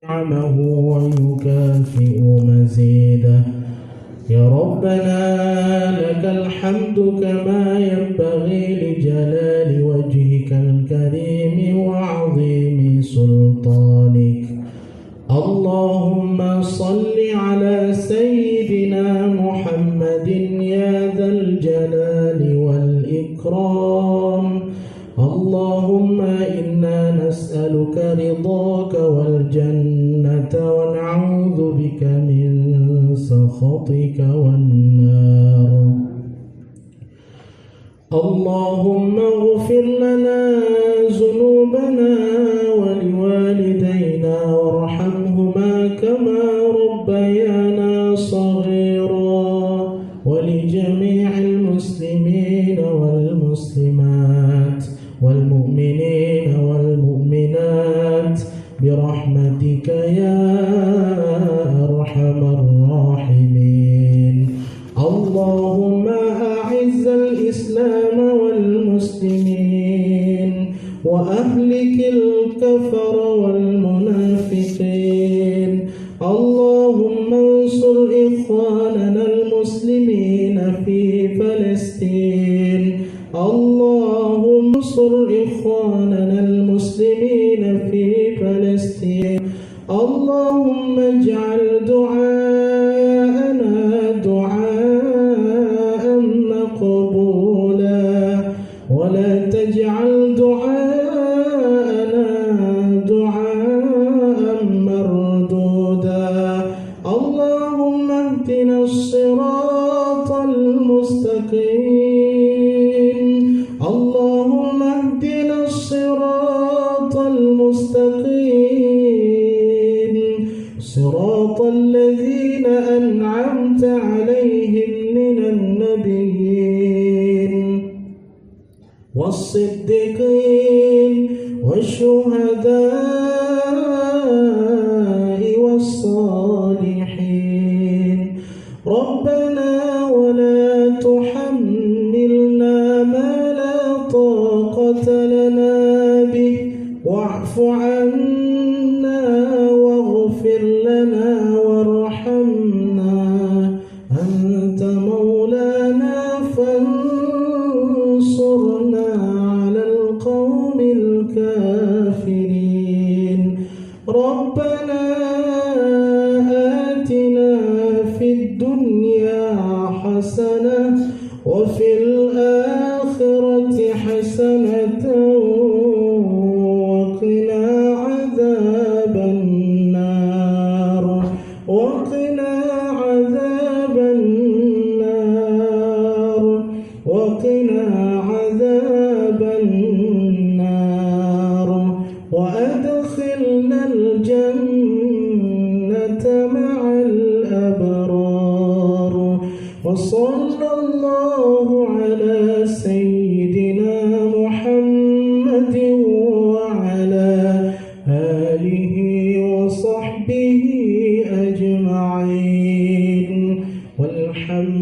نعمه ويكافئ مزيده. يا ربنا لك الحمد كما ينبغي لجلال وجهك الكريم وعظيم سلطانك. اللهم صل على سيدنا محمد يا ذا الجلال والإكرام. اللهم إنا نسألك رضاك والجنة ونعوذ بك من سخطك والنار. اللهم اغفر لنا ذنوبنا ولوالدينا وارحمهما كما ربيانا صغيرا، ولجميع المسلمين والمسلمات والمؤمنين والمؤمنات برحمتك يا أرحم الراحمين. اللهم أعز الإسلام والمسلمين وأهلك الكفر والمنافقين. اللهم انصر إخواننا المسلمين في فلسطين. اللهم انصر إخواننا المسلمين في فلسطين. اللهم اجعل دعاءنا دعاء مقبولا ولا تجعل دعاءنا دعاء مردودا. اللهم اهدنا الصراط المستقيم. اللهم اهدنا الصراط المستقيم صراط الذين أنعمت عليهم من النبيين والصديقين والشهداء والصالحين. ربنا ولا تحملنا ما لا طاقة لنا به واعف عنا واغفر لنا وارحمنا. أنت مولانا فانصرنا على القوم الكافرين. ربنا آتنا في الدنيا حسنة وفي الآخرة حسنة وقنا عذاب النار. وقنا عذاب النار. وقنا عذاب النار. وأدخلنا الجنة مع الأبرار. وصلى الله على سيدنا محمد وعلى آله وصحبه أجمعين والحمد